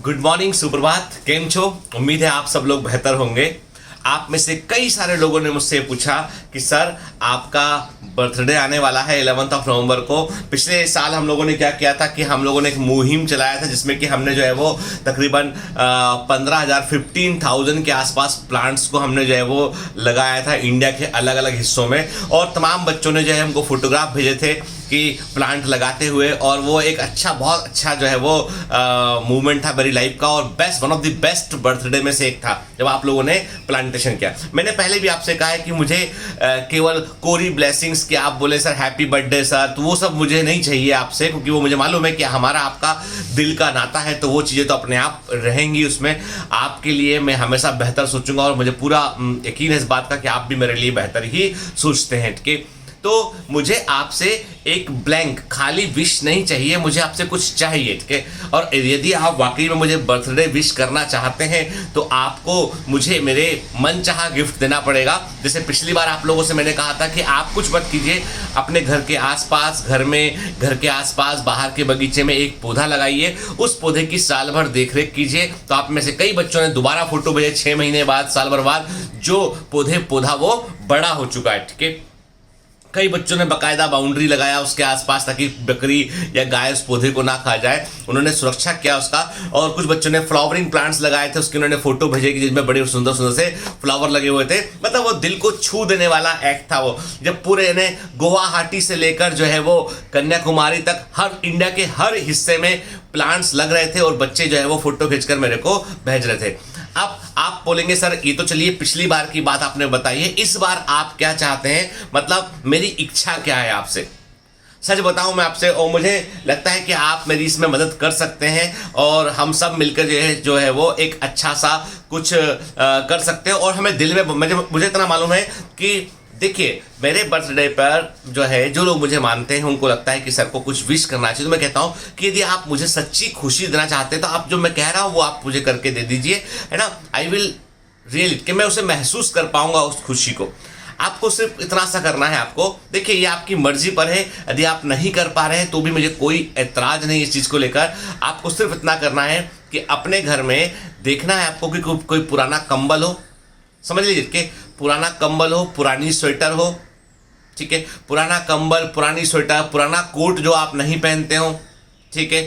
Good morning, सुप्रभात। केम छो? उम्मीद है आप सब लोग बेहतर होंगे। आप में से कई सारे लोगों ने मुझसे पूछा कि सर आपका बर्थडे आने वाला है 11 नवंबर को। पिछले साल हम लोगों ने क्या किया था कि हम लोगों ने एक मुहिम चलाया था जिसमें कि हमने जो है वो तकरीबन 15,000 के आसपास प्लांट्स को हमने जो है वो लगाया था इंडिया के अलग अलग हिस्सों में। और तमाम बच्चों ने जो है हमको फोटोग्राफ भेजे थे कि प्लांट लगाते हुए, और वो एक अच्छा, बहुत अच्छा जो है वो मूवमेंट था मेरी लाइफ का, और one of the best birthday में से एक था जब आप लोगों ने प्लांटेशन किया। मैंने पहले भी आपसे कहा है कि मुझे केवल कोरी ब्लेसिंग्स कि आप बोले सर हैप्पी बर्थडे सर, तो वो सब मुझे नहीं चाहिए आपसे, क्योंकि वो मुझे मालूम है कि हमारा आपका दिल का नाता है, तो वो चीज़ें तो अपने आप रहेंगी उसमें। आपके लिए मैं हमेशा बेहतर सोचूंगा और मुझे पूरा यकीन है इस बात का कि आप भी मेरे लिए बेहतर ही सोचते हैं। ठीक, तो मुझे आपसे एक ब्लैंक खाली विश नहीं चाहिए, मुझे आपसे कुछ चाहिए। ठीक है, और यदि आप वाकई में मुझे बर्थडे विश करना चाहते हैं तो आपको मुझे मेरे मनचाहा गिफ्ट देना पड़ेगा। जैसे पिछली बार आप लोगों से मैंने कहा था कि आप कुछ मत कीजिए, अपने घर के आसपास, घर के आसपास बाहर के बगीचे में एक पौधा लगाइए, उस पौधे की साल भर देखरेख कीजिए। तो आप में से कई बच्चों ने दोबारा फोटो भेजे 6 महीने बाद, साल भर बाद, जो पौधा वो बड़ा हो चुका है। ठीक है, कई बच्चों ने बकायदा बाउंड्री लगाया उसके आसपास ताकि बकरी या गाय उस पौधे को ना खा जाए, उन्होंने सुरक्षा किया उसका। और कुछ बच्चों ने फ्लावरिंग प्लांट्स लगाए थे, उसके उन्होंने फोटो भेजे कि जिसमें बड़े सुंदर सुंदर से फ्लावर लगे हुए थे। मतलब वो दिल को छू देने वाला एक्ट था वो, जब पूरे ने गुवाहाटी से लेकर जो है वो कन्याकुमारी तक हर इंडिया के हर हिस्से में प्लांट्स लग रहे थे और बच्चे जो है वो फोटो खींचकर मेरे को भेज रहे थे। अब आप बोलेंगे सर ये तो चलिए पिछली बार की बात आपने बताई है, इस बार आप क्या चाहते हैं, मतलब मेरी इच्छा क्या है आपसे? सच बताऊं मैं आपसे, और मुझे लगता है कि आप मेरी इसमें मदद कर सकते हैं और हम सब मिलकर जो है वो एक अच्छा सा कुछ कर सकते हैं। और हमें दिल में मुझे इतना मालूम है कि देखिए, मेरे बर्थडे पर जो है जो लोग मुझे मानते हैं उनको लगता है कि सर को कुछ विश करना चाहिए। तो मैं कहता हूं कि यदि आप मुझे सच्ची खुशी देना चाहते हैं तो आप जो मैं कह रहा हूं वो आप मुझे करके दे दीजिए, है ना। आई विल रियली कि मैं उसे महसूस कर पाऊंगा उस खुशी को। आपको सिर्फ इतना सा करना है। आपको देखिए, ये आपकी मर्जी पर है, यदि आप नहीं कर पा रहे हैं तो भी मुझे कोई ऐतराज नहीं इस चीज़ को लेकर। आपको सिर्फ इतना करना है कि अपने घर में देखना है आपको कि कोई पुराना कंबल हो, समझ लीजिए कि पुराना कंबल हो, पुरानी स्वेटर हो, ठीक है, पुराना कंबल, पुरानी स्वेटर, पुराना कोट जो आप नहीं पहनते हो, ठीक है,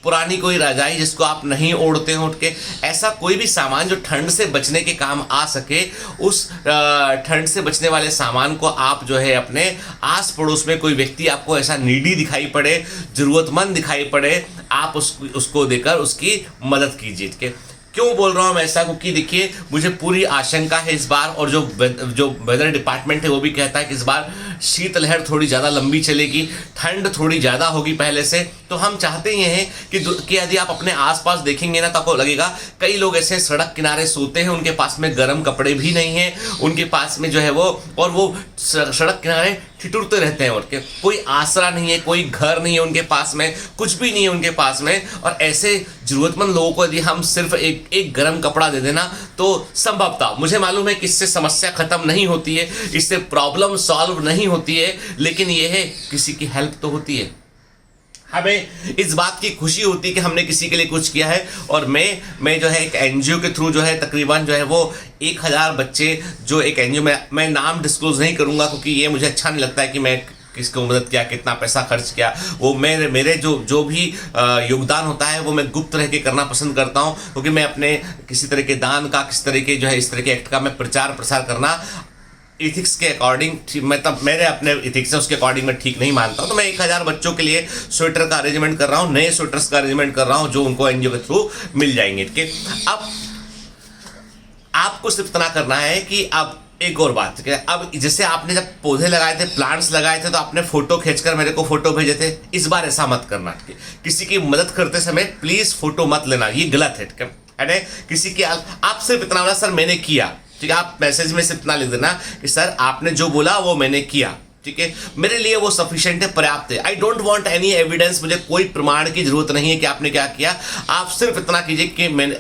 पुरानी कोई रजाई जिसको आप नहीं ओढ़ते हो, ठीक है, ऐसा कोई भी सामान जो ठंड से बचने के काम आ सके, उस ठंड से बचने वाले सामान को आप जो है अपने आस पड़ोस में कोई व्यक्ति आपको ऐसा नीडी दिखाई पड़े, ज़रूरतमंद दिखाई पड़े, आप उसको देकर उसकी मदद कीजिए। ठीक है, क्यों बोल रहा हूँ मैं ऐसा, क्योंकि देखिए मुझे पूरी आशंका है इस बार, और जो वेदर डिपार्टमेंट है वो भी कहता है कि इस बार शीतलहर थोड़ी ज़्यादा लंबी चलेगी, ठंड थोड़ी ज़्यादा होगी पहले से। तो हम चाहते ये हैं कि यदि आप अपने आसपास देखेंगे ना तो आपको लगेगा कई लोग ऐसे सड़क किनारे सोते हैं, उनके पास में गर्म कपड़े भी नहीं हैं, उनके पास में जो है वो, और वो सड़क किनारे ठिठुरते रहते हैं, और कोई आसरा नहीं है, कोई घर नहीं है उनके पास में, कुछ भी नहीं है उनके पास में। और ऐसे जरूरतमंद लोगों को यदि हम सिर्फ एक गर्म कपड़ा दे देना तो संभवतः, मुझे मालूम है कि इससे समस्या खत्म नहीं होती है, इससे प्रॉब्लम सॉल्व नहीं होती है, लेकिन यह है किसी की हेल्प तो होती है। हमें इस बात की खुशी होती है कि हमने किसी के लिए कुछ किया है। और मैं जो है एक एनजीओ के थ्रू जो है तकरीबन जो है वो 1000 बच्चे, जो एक एनजीओ में मैं नाम डिस्क्लोज नहीं करूंगा क्योंकि ये मुझे अच्छा नहीं लगता है कि मैं किसको मदद किया, कितना पैसा खर्च किया, वो मेरे जो भी योगदान होता है वो मैं गुप्त रह के करना पसंद करता हूँ, क्योंकि मैं अपने किसी तरह के दान का, किसी तरह के जो है इस तरह के एक्ट का मैं प्रचार प्रसार करना इथिक्स के अकॉर्डिंग, मतलब मेरे अपने इथिक्स है उसके अकॉर्डिंग मैं ठीक नहीं मानता हूँ। तो मैं 1000 बच्चों के लिए स्वेटर का अरेंजमेंट कर रहा हूँ, नए स्वेटर्स का अरेंजमेंट कर रहा हूँ जो उनको एनजीओ के थ्रू मिल जाएंगे। ठीक है, अब आपको सिर्फ इतना करना है कि अब एक और बात, अब जैसे आपने जब पौधे लगाए थे, प्लांट्स लगाए थे, तो आपने फोटो खींचकर मेरे को फोटो भेजे थे। इस बार ऐसा मत करना, किसी की मदद करते समय प्लीज फोटो मत लेना, ये गलत है। ठीक है, किसी की आप सिर्फ इतना सर मैंने किया, ठीक है, आप मैसेज में सिर्फ इतना लिख देना कि सर आपने जो बोला वो मैंने किया, ठीक है, मेरे लिए वो सफिशिएंट है, पर्याप्त है। I don't want any evidence, मुझे कोई प्रमाण की जरूरत नहीं है कि आपने क्या किया। आप सिर्फ इतना कीजिए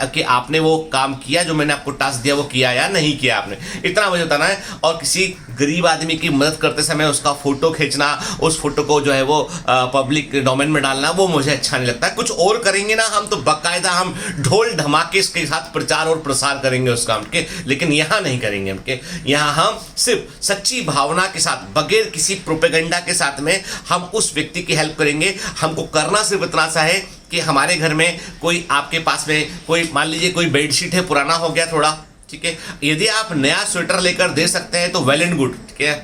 कि आपने वो काम किया जो मैंने आपको टास्क दिया, वो किया या नहीं किया आपने, इतना मुझे बताना है। और किसी गरीब आदमी की मदद करते समय उसका फोटो खींचना, उस फोटो को जो है वो पब्लिक डोमेन में डालना, वो मुझे अच्छा नहीं लगता। कुछ और करेंगे ना हम तो बाकायदा हम ढोल धमाके के साथ प्रचार और प्रसार करेंगे उस काम के, लेकिन यहाँ नहीं करेंगे हम के। यहाँ हम सिर्फ सच्ची भावना के साथ, बगैर किसी प्रोपेगेंडा के साथ में हम उस व्यक्ति की हेल्प करेंगे। हमको करना सिर्फ इतना सा है कि हमारे घर में कोई, आपके पास में कोई, मान लीजिए कोई बेडशीट है, पुराना हो गया थोड़ा, ठीक है, यदि आप नया स्वेटर लेकर दे सकते हैं तो वेल एंड गुड, ठीक है।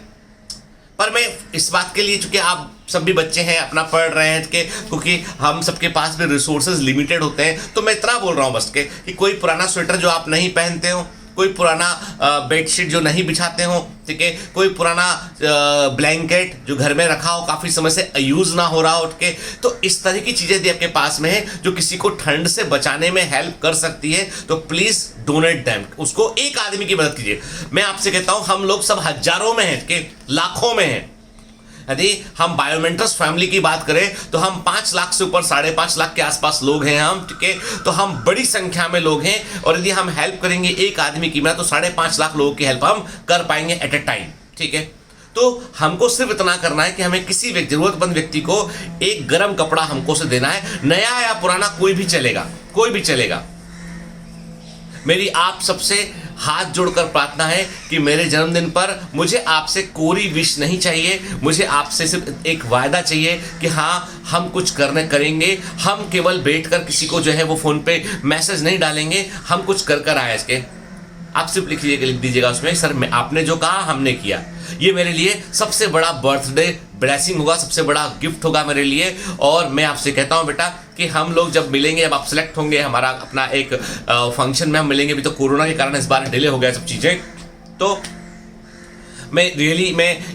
पर मैं इस बात के लिए, चूंकि आप सब भी बच्चे हैं, अपना पढ़ रहे हैं, क्योंकि हम सबके पास भी रिसोर्सेज लिमिटेड होते हैं, तो मैं इतना बोल रहा हूँ बस के कि कोई पुराना स्वेटर जो आप नहीं पहनते हो, कोई पुराना बेडशीट जो नहीं बिछाते हो, ठीक है, कोई पुराना ब्लैंकेट जो घर में रखा हो, काफ़ी समय से यूज़ ना हो रहा हो, ठीक है, तो इस तरह की चीज़ें यदि आपके पास में है जो किसी को ठंड से बचाने में हेल्प कर सकती है, तो प्लीज़ डोनेट दैम। उसको एक आदमी की मदद कीजिए। मैं आपसे कहता हूँ, हम लोग सब हजारों में हैं, कि लाखों में हैं। यदि हम बायोमेंटर्स फैमिली की बात करें तो हम 5 लाख से ऊपर, 5.5 लाख के आसपास लोग हैं हम, ठीक है, तो हम बड़ी संख्या में लोग हैं। और यदि हम हेल्प करेंगे एक आदमी की, मैं तो 5.5 लाख लोगों की हेल्प हम कर पाएंगे एट ए टाइम, ठीक है। तो हमको सिर्फ इतना करना है कि हमें किसी जरूरतमंद व्यक्ति को एक गर्म कपड़ा हमको से देना है, नया या पुराना कोई भी चलेगा, कोई भी चलेगा। मेरी आप सबसे हाथ जोड़कर प्रार्थना है कि मेरे जन्मदिन पर मुझे आपसे कोई विश नहीं चाहिए, मुझे आपसे सिर्फ एक वायदा चाहिए कि हाँ, हम कुछ करेंगे। हम केवल बैठकर किसी को जो है वो फ़ोन पे मैसेज नहीं डालेंगे, हम कुछ कर आए इसके। आप सिर्फ लिख दीजिएगा उसमें, सर आपने जो कहा हमने किया। ये मेरे लिए सबसे बड़ा बर्थडे ब्लेसिंग होगा, सबसे बड़ा गिफ्ट होगा मेरे लिए। और मैं आपसे कहता हूँ बेटा कि हम लोग जब मिलेंगे, जब आप सेलेक्ट होंगे, हमारा अपना एक फंक्शन में हम मिलेंगे, अभी तो कोरोना के कारण इस बार डिले हो गया सब चीज़ें, तो मैं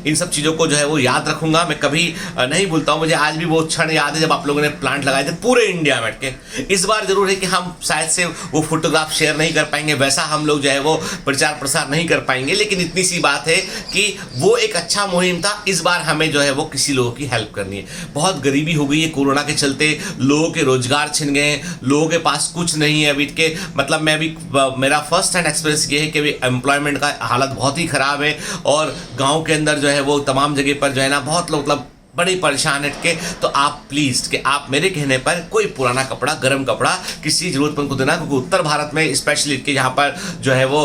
इन सब चीज़ों को जो है वो याद रखूंगा, मैं कभी नहीं भूलता हूँ। मुझे आज भी वो क्षण याद है जब आप लोगों ने प्लांट लगाए थे पूरे इंडिया में के। इस बार जरूर है कि हम शायद से वो फोटोग्राफ शेयर नहीं कर पाएंगे, वैसा हम लोग जो है वो प्रचार प्रसार नहीं कर पाएंगे, लेकिन इतनी सी बात है कि वो एक अच्छा मुहिम था। इस बार हमें जो है वो किसी लोगों की हेल्प करनी है। बहुत गरीबी हो गई है कोरोना के चलते, लोगों के रोजगार छिन गए, लोगों के पास कुछ नहीं है अभी के। मतलब मैं भी, मेरा फर्स्ट हैंड एक्सपीरियंस ये है कि अभी एम्प्लॉयमेंट का हालत बहुत ही ख़राब है, और गांव के अंदर जो है वो तमाम जगह पर जो है ना बहुत लोग मतलब बड़े परेशान है के। तो आप प्लीज़ कि आप मेरे कहने पर कोई पुराना कपड़ा, गर्म कपड़ा किसी जरूरतमंद को देना, क्योंकि उत्तर भारत में स्पेशली कि यहाँ पर जो है वो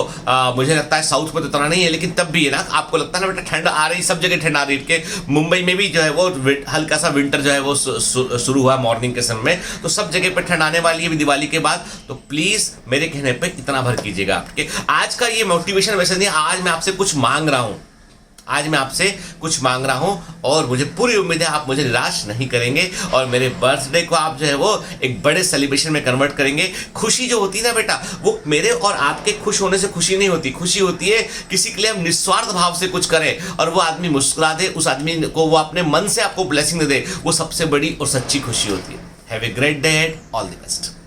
मुझे लगता है साउथ में तो इतना नहीं है, लेकिन तब भी है ना, आपको लगता है ना बेटा ठंड आ रही, सब जगह ठंड आ रही है। मुंबई में भी जो है वो हल्का सा विंटर जो है वो शुरू हुआ मॉर्निंग के समय में, तो सब जगह पर ठंड आने वाली है दिवाली के बाद। तो प्लीज़ मेरे कहने पर इतना भर कीजिएगा आपके। आज का ये मोटिवेशन वैसे नहीं, आज मैं आपसे कुछ मांग रहा हूँ, आज मैं आपसे कुछ मांग रहा हूं, और मुझे पूरी उम्मीद है आप मुझे निराश नहीं करेंगे, और मेरे बर्थडे को आप जो है वो एक बड़े सेलिब्रेशन में कन्वर्ट करेंगे। खुशी जो होती है ना बेटा, वो मेरे और आपके खुश होने से खुशी नहीं होती, खुशी होती है किसी के लिए हम निस्वार्थ भाव से कुछ करें और वो आदमी मुस्कुरा दे, उस आदमी को वो अपने मन से आपको ब्लेसिंग दे, वो सबसे बड़ी और सच्ची खुशी होती है। Have a great day, all the best.